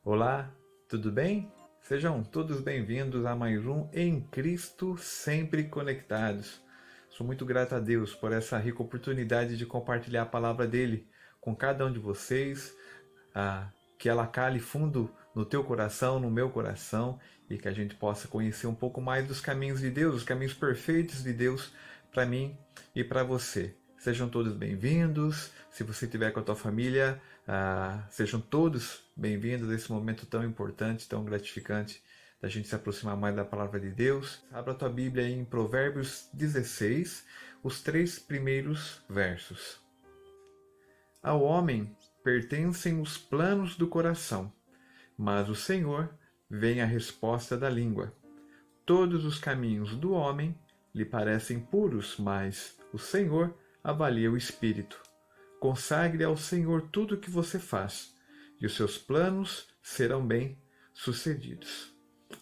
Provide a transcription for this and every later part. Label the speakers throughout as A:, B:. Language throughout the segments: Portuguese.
A: Olá, tudo bem? Sejam todos bem-vindos a mais um Em Cristo Sempre Conectados. Sou muito grato a Deus por essa rica oportunidade de compartilhar a palavra dele com cada um de vocês, que ela cale fundo no teu coração, no meu coração, e que a gente possa conhecer um pouco mais dos caminhos de Deus, os caminhos perfeitos de Deus para mim e para você. Sejam todos bem-vindos. Se você estiver com a tua família, sejam todos bem-vindos a esse momento tão importante, tão gratificante da gente se aproximar mais da palavra de Deus. Abra a tua Bíblia em Provérbios 16, os 3 primeiros versos. Ao homem pertencem os planos do coração, mas o Senhor vê a resposta da língua. Todos os caminhos do homem lhe parecem puros, mas o Senhor avalia o espírito. Consagre ao Senhor tudo o que você faz, e os seus planos serão bem-sucedidos.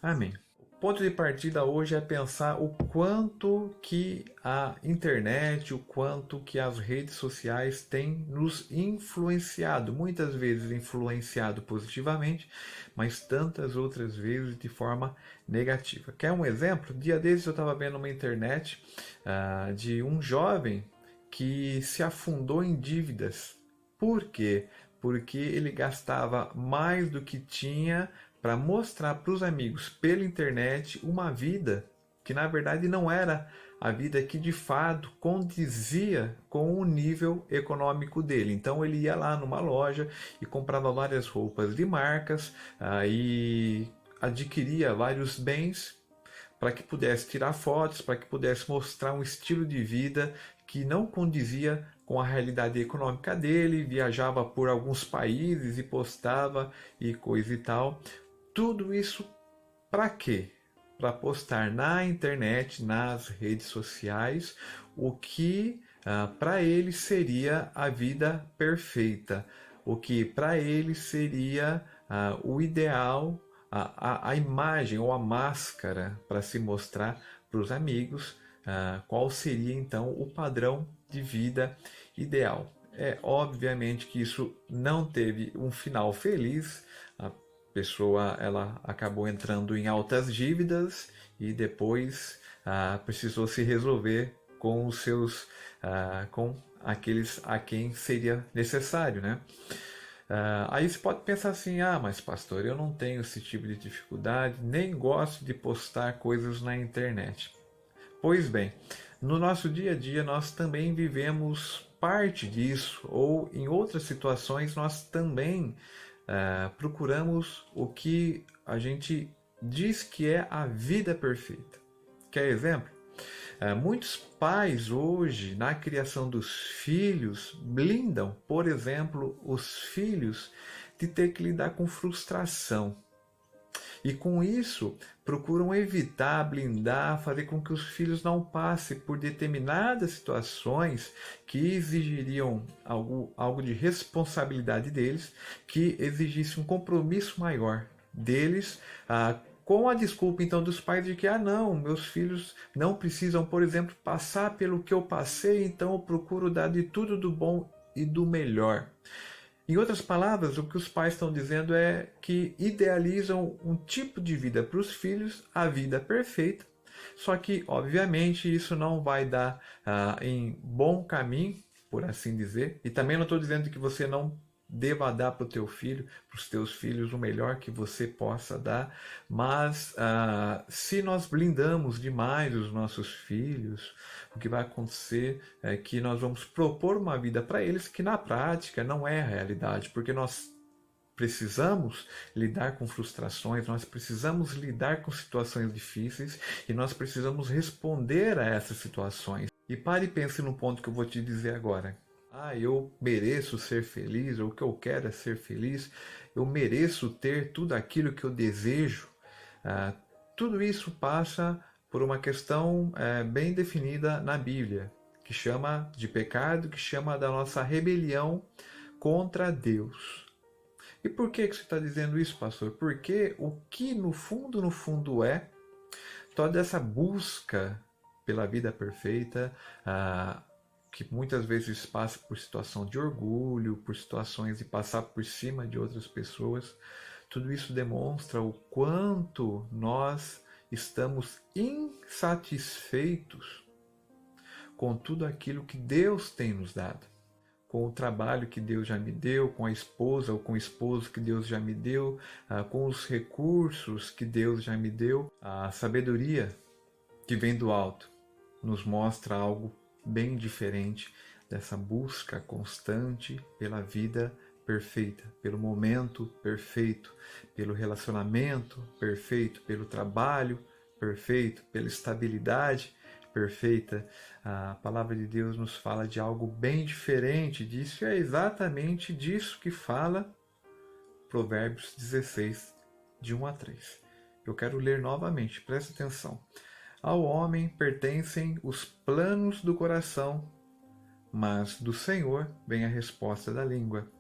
A: Amém. O ponto de partida hoje é pensar o quanto que a internet, o quanto que as redes sociais têm nos influenciado, muitas vezes influenciado positivamente, mas tantas outras vezes de forma negativa. Quer um exemplo? Dia desses eu estava vendo uma internet de um jovem que se afundou em dívidas. Por quê? Porque ele gastava mais do que tinha para mostrar para os amigos pela internet uma vida que na verdade não era a vida que de fato condizia com o nível econômico dele. Então ele ia lá numa loja e comprava várias roupas de marcas e adquiria vários bens para que pudesse tirar fotos, para que pudesse mostrar um estilo de vida que não condizia com a realidade econômica dele, viajava por alguns países e postava e coisa e tal. Tudo isso para quê? Para postar na internet, nas redes sociais, o que para ele seria a vida perfeita, o que para ele seria o ideal, a imagem ou a máscara para se mostrar para os amigos qual seria então o padrão de vida ideal. É obviamente que isso não teve um final feliz. A pessoa ela acabou entrando em altas dívidas e depois precisou se resolver com os seus com aqueles a quem seria necessário, né? Aí você pode pensar assim, mas pastor, eu não tenho esse tipo de dificuldade, nem gosto de postar coisas na internet. Pois bem, no nosso dia a dia nós também vivemos parte disso, ou em outras situações nós também procuramos o que a gente diz que é a vida perfeita. Quer exemplo? Muitos pais hoje, na criação dos filhos, blindam, por exemplo, os filhos de ter que lidar com frustração. E com isso, procuram evitar, blindar, fazer com que os filhos não passem por determinadas situações que exigiriam algo de responsabilidade deles, que exigisse um compromisso maior deles, com a desculpa então dos pais de que, não, meus filhos não precisam, por exemplo, passar pelo que eu passei, então eu procuro dar de tudo do bom e do melhor. Em outras palavras, o que os pais estão dizendo é que idealizam um tipo de vida para os filhos, a vida perfeita, só que, obviamente, isso não vai dar em bom caminho, por assim dizer, e também não estou dizendo que você não deva dar para o teu filho, para os teus filhos, o melhor que você possa dar, mas se nós blindamos demais os nossos filhos, o que vai acontecer é que nós vamos propor uma vida para eles que na prática não é a realidade, porque nós precisamos lidar com frustrações, nós precisamos lidar com situações difíceis e nós precisamos responder a essas situações. E pare e pense no ponto que eu vou te dizer agora. Eu mereço ser feliz, ou o que eu quero é ser feliz, eu mereço ter tudo aquilo que eu desejo. Tudo isso passa por uma questão bem definida na Bíblia, que chama de pecado, que chama da nossa rebelião contra Deus. E por que você está dizendo isso, pastor? Porque o que no fundo é toda essa busca pela vida perfeita, que muitas vezes passa por situação de orgulho, por situações de passar por cima de outras pessoas, Tudo isso demonstra o quanto nós estamos insatisfeitos com tudo aquilo que Deus tem nos dado. Com o trabalho que Deus já me deu, com a esposa ou com o esposo que Deus já me deu, com os recursos que Deus já me deu. A sabedoria que vem do alto nos mostra algo bem diferente dessa busca constante pela vida perfeita, pelo momento perfeito, pelo relacionamento perfeito, pelo trabalho perfeito, pela estabilidade perfeita. A palavra de Deus nos fala de algo bem diferente disso, e é exatamente disso que fala Provérbios 16, de 1 a 3. Eu quero ler novamente, presta atenção. Ao homem pertencem os planos do coração, mas do Senhor vem a resposta da língua.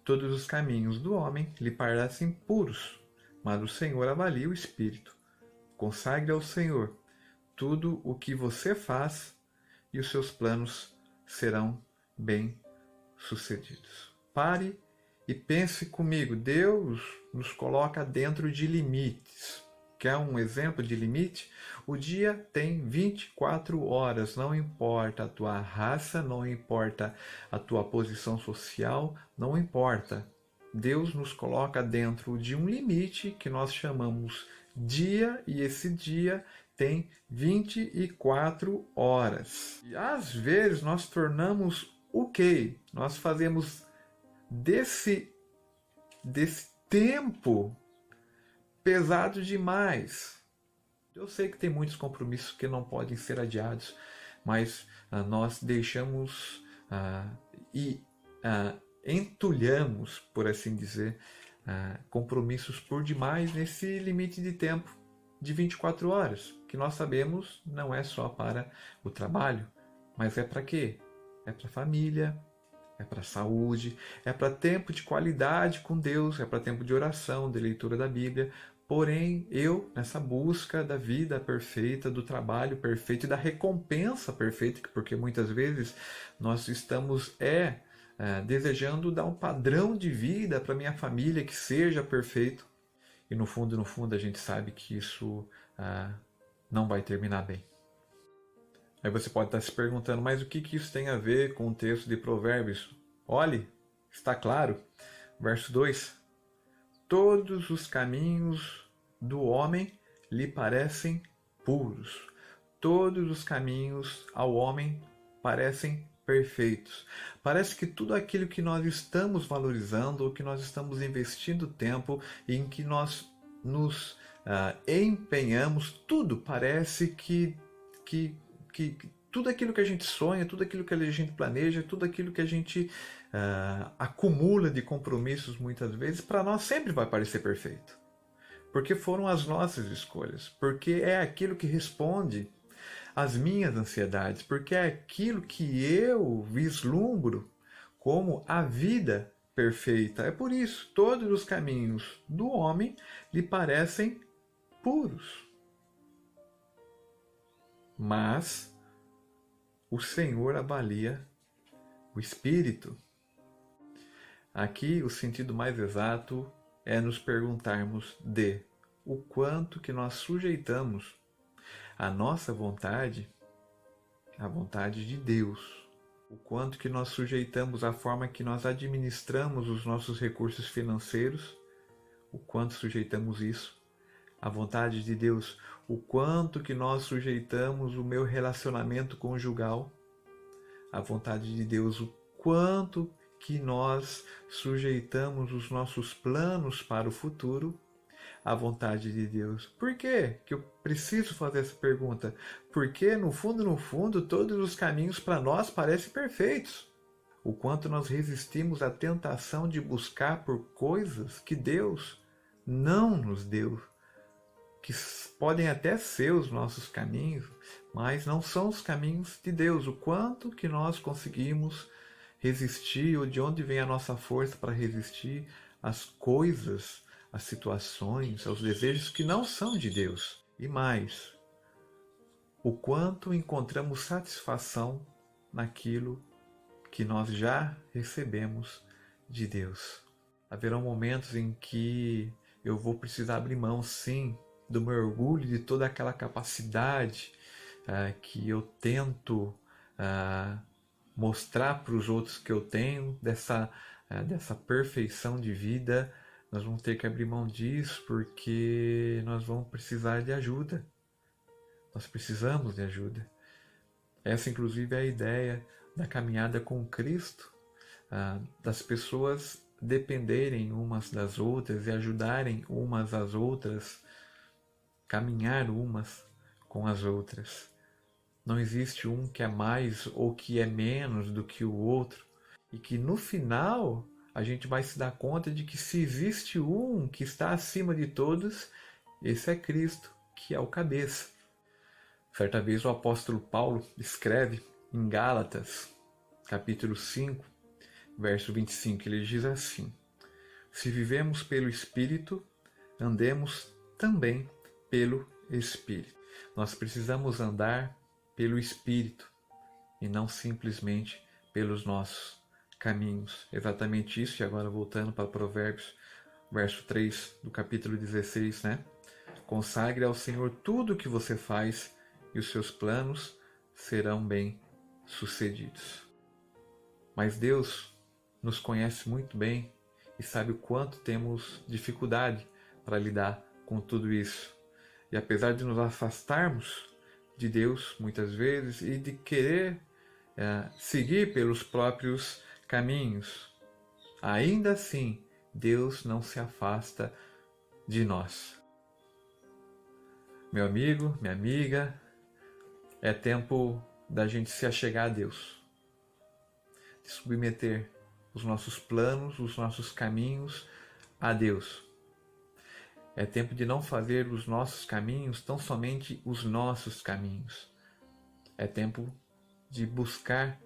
A: Todos os caminhos do homem lhe parecem puros, mas o Senhor avalia o espírito. Consagre ao Senhor tudo o que você faz, e os seus planos serão bem-sucedidos. Pare e pense comigo. Deus nos coloca dentro de limites. Quer um exemplo de limite? O dia tem 24 horas, não importa a tua raça, não importa a tua posição social, não importa. Deus nos coloca dentro de um limite que nós chamamos dia, e esse dia tem 24 horas. E às vezes nós tornamos o quê? Nós fazemos desse tempo pesado demais. Eu sei que tem muitos compromissos que não podem ser adiados, mas nós deixamos e entulhamos, por assim dizer, compromissos por demais nesse limite de tempo de 24 horas, que nós sabemos não é só para o trabalho, mas é para quê? É para a família, é para a saúde, é para tempo de qualidade com Deus, é para tempo de oração, de leitura da Bíblia. Porém, eu, nessa busca da vida perfeita, do trabalho perfeito e da recompensa perfeita, porque muitas vezes nós estamos desejando dar um padrão de vida para minha família que seja perfeito. E no fundo, a gente sabe que isso não vai terminar bem. Aí você pode estar se perguntando, mas o que isso tem a ver com o texto de Provérbios? Olhe, está claro. Verso 2. Todos os caminhos do homem lhe parecem puros. Todos os caminhos ao homem parecem perfeitos. Parece que tudo aquilo que nós estamos valorizando, ou que nós estamos investindo tempo, em que nós nos empenhamos, tudo parece que tudo aquilo que a gente sonha, tudo aquilo que a gente planeja, tudo aquilo que a gente acumula de compromissos muitas vezes, para nós sempre vai parecer perfeito. Porque foram as nossas escolhas, porque é aquilo que responde às minhas ansiedades, porque é aquilo que eu vislumbro como a vida perfeita. É por isso, todos os caminhos do homem lhe parecem puros. Mas o Senhor avalia o espírito. Aqui o sentido mais exato é nos perguntarmos o quanto que nós sujeitamos a nossa vontade à vontade de Deus. O quanto que nós sujeitamos a forma que nós administramos os nossos recursos financeiros, o quanto sujeitamos isso à vontade de Deus, o quanto que nós sujeitamos o meu relacionamento conjugal à vontade de Deus, o quanto que nós sujeitamos os nossos planos para o futuro à vontade de Deus. Por quê que eu preciso fazer essa pergunta? Porque no fundo, todos os caminhos para nós parecem perfeitos. O quanto nós resistimos à tentação de buscar por coisas que Deus não nos deu, que podem até ser os nossos caminhos, mas não são os caminhos de Deus. O quanto que nós conseguimos resistir, ou de onde vem a nossa força para resistir às coisas, às situações, aos desejos que não são de Deus. E mais, o quanto encontramos satisfação naquilo que nós já recebemos de Deus. Haverão momentos em que eu vou precisar abrir mão, sim, do meu orgulho, de toda aquela capacidade que eu tento mostrar para os outros que eu tenho, dessa perfeição de vida. Nós vamos ter que abrir mão disso porque nós vamos precisar de ajuda. Nós precisamos de ajuda. Essa, inclusive, é a ideia da caminhada com Cristo, das pessoas dependerem umas das outras e ajudarem umas às outras, caminhar umas com as outras. Não existe um que é mais ou que é menos do que o outro, e que no final a gente vai se dar conta de que se existe um que está acima de todos, esse é Cristo, que é o cabeça. Certa vez o apóstolo Paulo escreve em Gálatas, capítulo 5, verso 25, ele diz assim: se vivemos pelo Espírito, andemos também pelo Espírito. Nós precisamos andar pelo Espírito e não simplesmente pelos nossos caminhos. Exatamente isso, e agora voltando para Provérbios, verso 3 do capítulo 16, né? Consagre ao Senhor tudo o que você faz e os seus planos serão bem sucedidos. Mas Deus nos conhece muito bem e sabe o quanto temos dificuldade para lidar com tudo isso. E apesar de nos afastarmos de Deus muitas vezes e de querer seguir pelos próprios caminhos, ainda assim Deus não se afasta de nós. Meu amigo, minha amiga, é tempo da gente se achegar a Deus, de submeter os nossos planos, os nossos caminhos a Deus. É tempo de não fazer os nossos caminhos tão somente os nossos caminhos. É tempo de buscar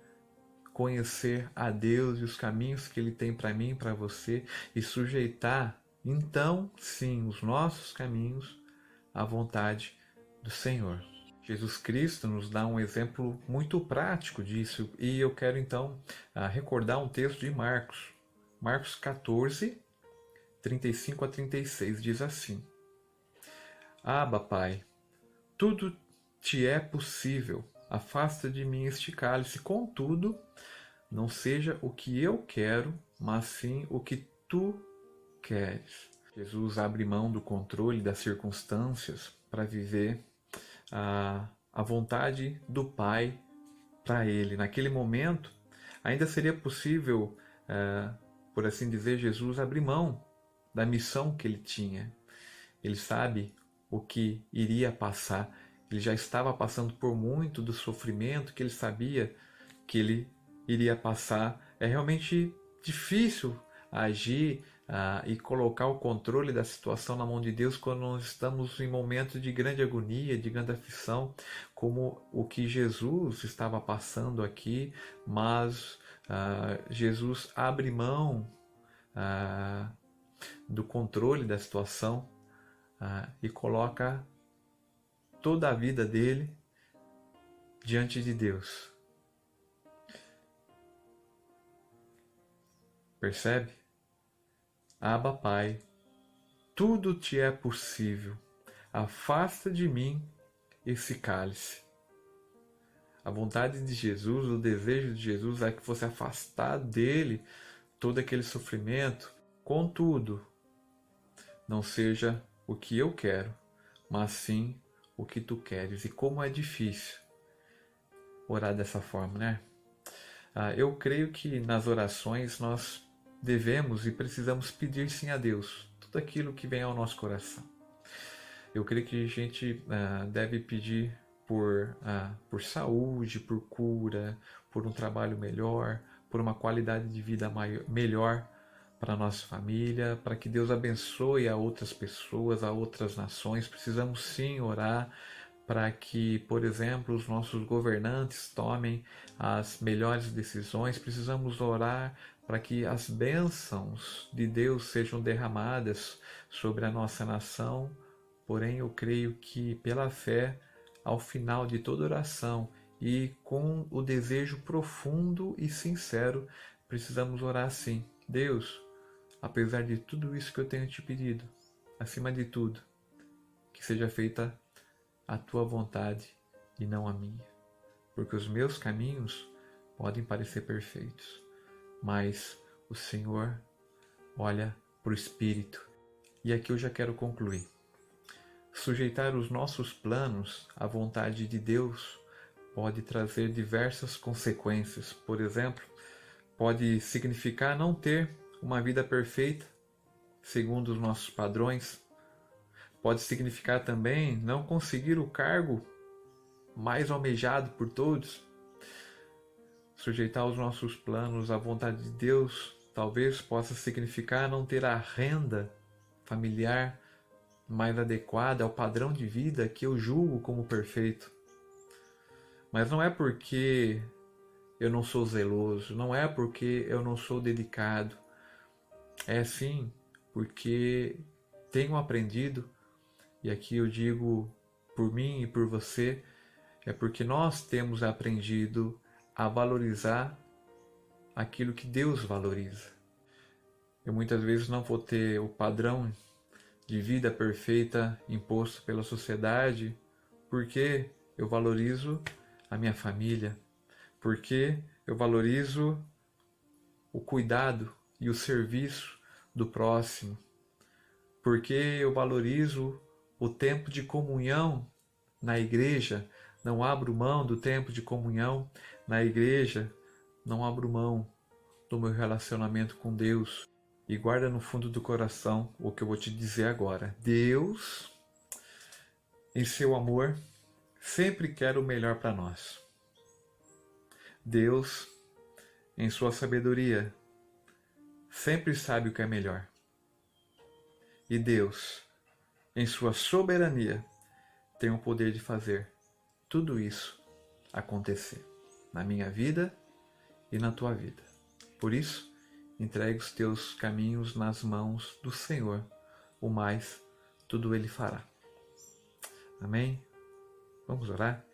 A: conhecer a Deus e os caminhos que Ele tem para mim e para você e sujeitar, então, sim, os nossos caminhos à vontade do Senhor. Jesus Cristo nos dá um exemplo muito prático disso e eu quero então recordar um texto de Marcos. Marcos 14, 35 a 36 diz assim: Abba, Pai, tudo te é possível. Afasta de mim este cálice, contudo, não seja o que eu quero, mas sim o que tu queres. Jesus abre mão do controle das circunstâncias para viver a vontade do Pai para ele. Naquele momento, ainda seria possível, por assim dizer, Jesus abrir mão da missão que ele tinha. Ele sabe o que iria passar. Ele já estava passando por muito do sofrimento que ele sabia que ele iria passar. É realmente difícil agir e colocar o controle da situação na mão de Deus quando nós estamos em momentos de grande agonia, de grande aflição, como o que Jesus estava passando aqui, mas Jesus abre mão do controle da situação e coloca toda a vida dele diante de Deus. Percebe? Abba, Pai, tudo te é possível. Afasta de mim esse cálice. A vontade de Jesus, o desejo de Jesus é que fosse afastar dele todo aquele sofrimento. Contudo, não seja o que eu quero, mas sim o que tu queres. E como é difícil orar dessa forma, né? Eu creio que nas orações nós devemos e precisamos pedir sim a Deus tudo aquilo que vem ao nosso coração. Eu creio que a gente deve pedir por saúde, por cura, por um trabalho melhor, por uma qualidade de vida melhor para a nossa família, para que Deus abençoe a outras pessoas, a outras nações. Precisamos sim orar para que, por exemplo, os nossos governantes tomem as melhores decisões. Precisamos orar para que as bênçãos de Deus sejam derramadas sobre a nossa nação. Porém, eu creio que pela fé, ao final de toda oração e com o desejo profundo e sincero, precisamos orar assim: Deus, apesar de tudo isso que eu tenho te pedido, acima de tudo, que seja feita a tua vontade e não a minha. Porque os meus caminhos podem parecer perfeitos, mas o Senhor olha para o Espírito. E aqui eu já quero concluir. Sujeitar os nossos planos à vontade de Deus pode trazer diversas consequências. Por exemplo, pode significar não ter uma vida perfeita, segundo os nossos padrões. Pode significar também não conseguir o cargo mais almejado por todos. Sujeitar os nossos planos à vontade de Deus talvez possa significar não ter a renda familiar mais adequada ao padrão de vida que eu julgo como perfeito. Mas não é porque eu não sou zeloso, não é porque eu não sou dedicado. É sim porque tenho aprendido, e aqui eu digo por mim e por você, é porque nós temos aprendido a valorizar aquilo que Deus valoriza. Eu muitas vezes não vou ter o padrão de vida perfeita imposto pela sociedade, porque eu valorizo a minha família, porque eu valorizo o cuidado e o serviço do próximo, porque eu valorizo o tempo de comunhão na igreja, não abro mão do tempo de comunhão na igreja, não abro mão do meu relacionamento com Deus. E guarda no fundo do coração o que eu vou te dizer agora. Deus, em seu amor, sempre quer o melhor para nós. Deus, em sua sabedoria, sempre sabe o que é melhor. E Deus, em sua soberania, tem o poder de fazer tudo isso acontecer na minha vida e na tua vida. Por isso, entregue os teus caminhos nas mãos do Senhor, o mais tudo Ele fará. Amém? Vamos orar?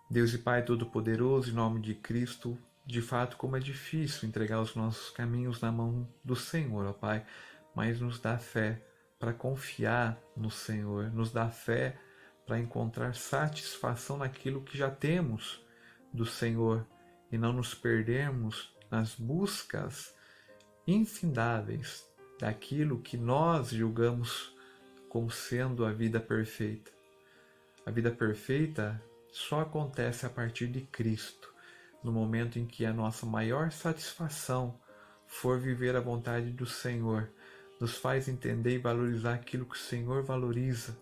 A: Deus e Pai Todo-Poderoso, em nome de Cristo, de fato como é difícil entregar os nossos caminhos na mão do Senhor, ó Pai, mas nos dá fé para confiar no Senhor, nos dá fé para encontrar satisfação naquilo que já temos do Senhor e não nos perdermos nas buscas infindáveis daquilo que nós julgamos como sendo a vida perfeita. A vida perfeita só acontece a partir de Cristo, no momento em que a nossa maior satisfação for viver a vontade do Senhor, nos faz entender e valorizar aquilo que o Senhor valoriza,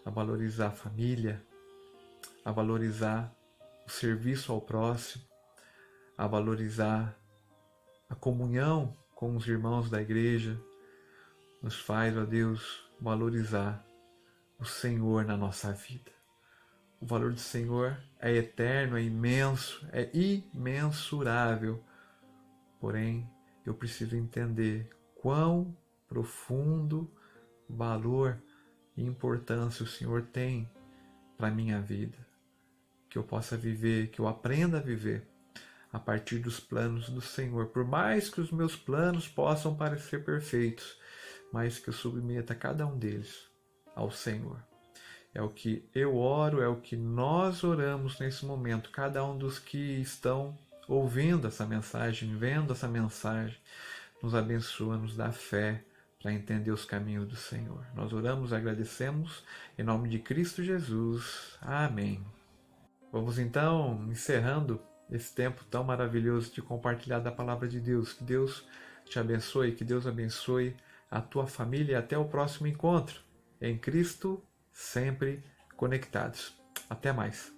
A: a valorizar a família, a valorizar o serviço ao próximo, a valorizar a comunhão com os irmãos da igreja, nos faz, ó Deus, valorizar o Senhor na nossa vida. O valor do Senhor é eterno, é imenso, é imensurável. Porém, eu preciso entender quão profundo valor e importância o Senhor tem para a minha vida. Que eu possa viver, que eu aprenda a viver a partir dos planos do Senhor. Por mais que os meus planos possam parecer perfeitos, mas que eu submeta cada um deles ao Senhor. É o que eu oro, é o que nós oramos nesse momento. Cada um dos que estão ouvindo essa mensagem, vendo essa mensagem, nos abençoa, nos dá fé para entender os caminhos do Senhor. Nós oramos, agradecemos, em nome de Cristo Jesus. Amém. Vamos então encerrando esse tempo tão maravilhoso de compartilhar da palavra de Deus. Que Deus te abençoe, que Deus abençoe a tua família e até o próximo encontro. Em Cristo, sempre conectados. Até mais.